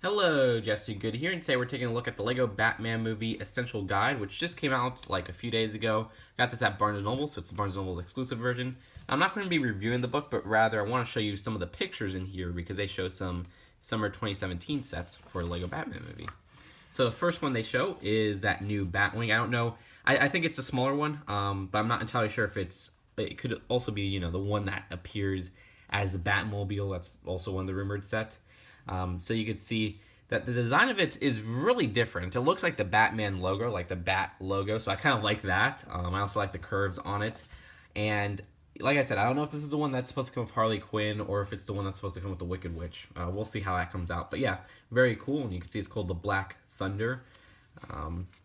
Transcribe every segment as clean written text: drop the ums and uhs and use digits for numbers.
Hello, Jesse Good here, and today we're taking a look at the Lego Batman Movie Essential Guide, which just came out like a few days ago. Got this at Barnes & Noble, so it's the Barnes & Noble exclusive version. I'm not going to be reviewing the book, but rather I want to show you some of the pictures in here because they show some summer 2017 sets for the Lego Batman Movie. So the first one they show is that new Batwing. I don't know. I think it's a smaller one, but I'm not entirely sure if it could also be, the one that appears as the Batmobile. That's also one of the rumored set. So you could see that the design of it is really different. It looks like the Batman logo, like the Bat logo, so I kind of like that. I also like the curves on it. And like I said, I don't know if this is the one that's supposed to come with Harley Quinn or if it's the one that's supposed to come with the Wicked Witch. We'll see how that comes out. But yeah, very cool. And you can see it's called the Black Thunder.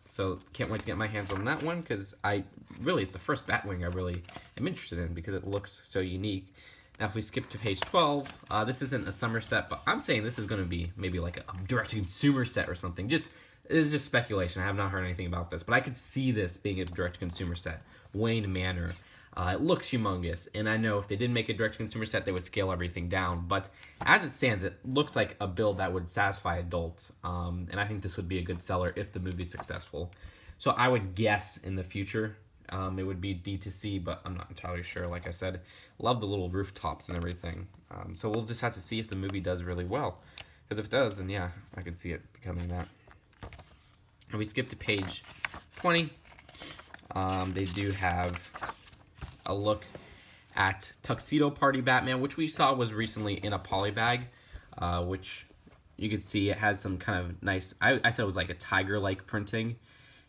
So can't wait to get my hands on that one because it's the first Batwing I really am interested in because it looks so unique. Now, if we skip to page 12, this isn't a summer set, but I'm saying this is going to be maybe like a direct-to-consumer set or something. This is just speculation. I have not heard anything about this, but I could see this being a direct-to-consumer set. Wayne Manor. It looks humongous, and I know if they did make a direct-to-consumer set, they would scale everything down. But as it stands, it looks like a build that would satisfy adults, and I think this would be a good seller if the movie's successful. So I would guess in the future it would be D2C, but I'm not entirely sure. Like I said, love the little rooftops and everything. So we'll just have to see if the movie does really well. Because if it does, then yeah, I could see it becoming that. And we skip to page 20. They do have a look at Tuxedo Party Batman, which we saw was recently in a poly bag, which you could see it has some kind of nice, I said it was like a tiger-like printing.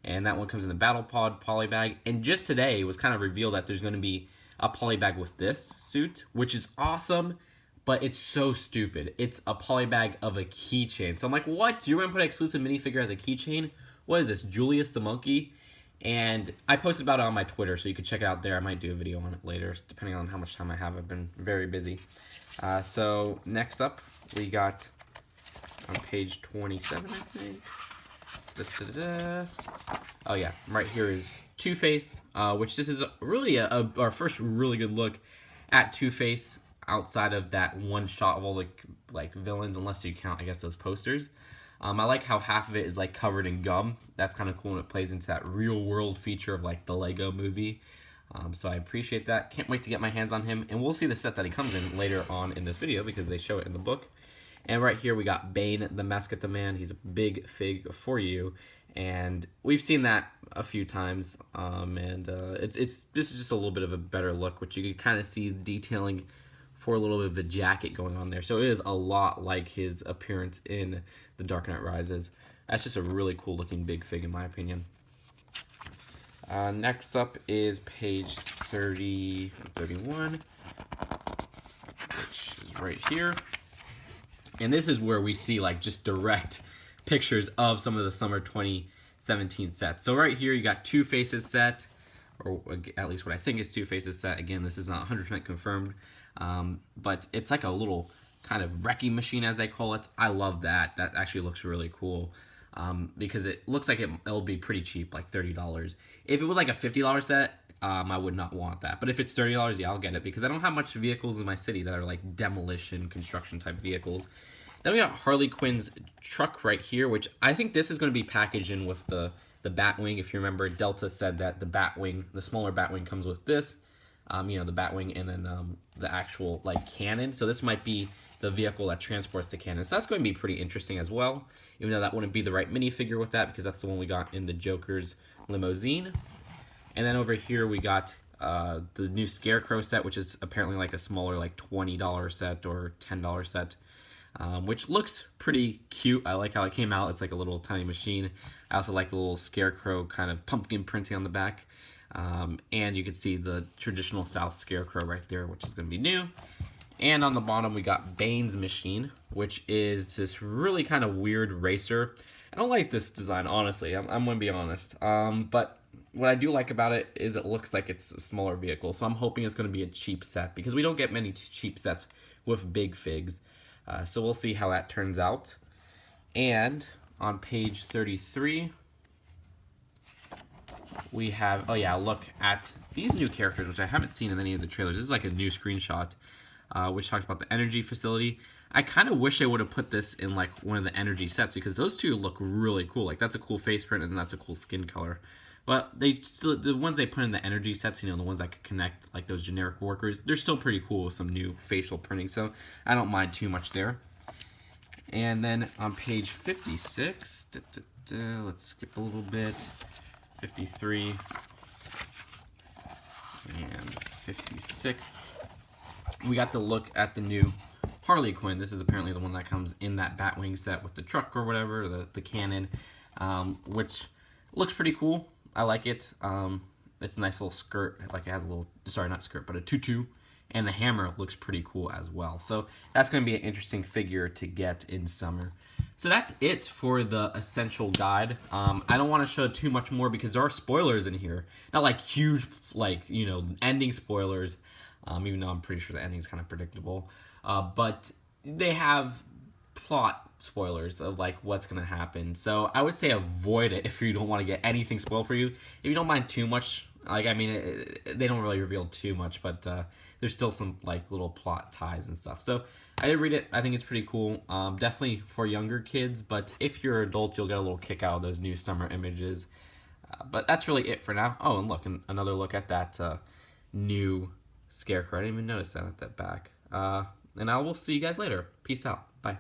And that one comes in the Battle Pod poly bag. And just today, it was kind of revealed that there's going to be a poly bag with this suit, which is awesome, but it's so stupid. It's a poly bag of a keychain. So I'm like, what? You're going to put an exclusive minifigure as a keychain? What is this, Julius the Monkey? And I posted about it on my Twitter, so you can check it out there. I might do a video on it later, depending on how much time I have. I've been very busy. So next up, we got on page 27, I think. Oh yeah, right here is TwoFace, which this is really our first really good look at TwoFace outside of that one shot of all the like villains, unless you count, I guess, those posters. I like how half of it is like covered in gum. That's kind of cool, and it plays into that real world feature of like the Lego movie. So I appreciate that. Can't wait to get my hands on him, and we'll see the set that he comes in later on in this video because they show it in the book. And right here we got Bane, the Mascot Man. He's a big fig for you, and we've seen that a few times. This is just a little bit of a better look, which you can kind of see detailing for a little bit of a jacket going on there. So it is a lot like his appearance in The Dark Knight Rises. That's just a really cool looking big fig in my opinion. Next up is page 30 and 31, which is right here. And this is where we see like just direct pictures of some of the summer 2017 sets. So right here you got TwoFace's set, or at least what I think is TwoFace's set. Again, this is not 100% confirmed, but it's like a little kind of wrecking machine, as they call it. I love that. That actually looks really cool because it looks like it'll be pretty cheap, like $30. If it was like a $50 set, I would not want that. But if it's $30, yeah, I'll get it because I don't have much vehicles in my city that are like demolition, construction type vehicles. Then we got Harley Quinn's truck right here, which I think this is going to be packaged in with the Batwing. If you remember, Delta said that the Batwing, the smaller Batwing, comes with this, the Batwing, and then the actual like cannon. So this might be the vehicle that transports the cannon. So that's going to be pretty interesting as well, even though that wouldn't be the right minifigure with that because that's the one we got in the Joker's limousine. And then over here we got the new Scarecrow set, which is apparently like a smaller, like $20 set or $10 set, which looks pretty cute. I like how it came out. It's like a little tiny machine. I also like the little Scarecrow kind of pumpkin printing on the back. And you can see the traditional South Scarecrow right there, which is going to be new. And on the bottom we got Bane's machine, which is this really kind of weird racer. I don't like this design, honestly. I'm going to be honest. But what I do like about it is it looks like it's a smaller vehicle, so I'm hoping it's going to be a cheap set because we don't get many cheap sets with big figs. So we'll see how that turns out. And on page 33, we have, look at these new characters, which I haven't seen in any of the trailers. This is like a new screenshot, which talks about the energy facility. I kind of wish they would have put this in like one of the energy sets because those two look really cool. Like that's a cool face print and that's a cool skin color. But they still, the ones they put in the energy sets, the ones that could connect like those generic workers, they're still pretty cool with some new facial printing. So I don't mind too much there. And then on page 56, let's skip a little bit. 53 and 56. We got to look at the new Harley Quinn. This is apparently the one that comes in that Batwing set with the truck or whatever, the cannon, which looks pretty cool. I like it. It's a nice little skirt. Like it has a little, sorry, not skirt, but a tutu. And the hammer looks pretty cool as well. So that's going to be an interesting figure to get in summer. So that's it for the Essential Guide. I don't want to show too much more because there are spoilers in here. Not like huge, like, ending spoilers, even though I'm pretty sure the ending is kind of predictable. But they have plot spoilers of like what's going to happen. So I would say avoid it if you don't want to get anything spoiled for you. If you don't mind too much, like, I mean, they don't really reveal too much, but there's still some like little plot ties and stuff. So I did read it. I think it's pretty cool. Definitely for younger kids, but if you're adults, you'll get a little kick out of those new summer images. But that's really it for now. Oh, and look, another look at that new Scarecrow. I didn't even notice that at that back. And I will see you guys later. Peace out. Bye.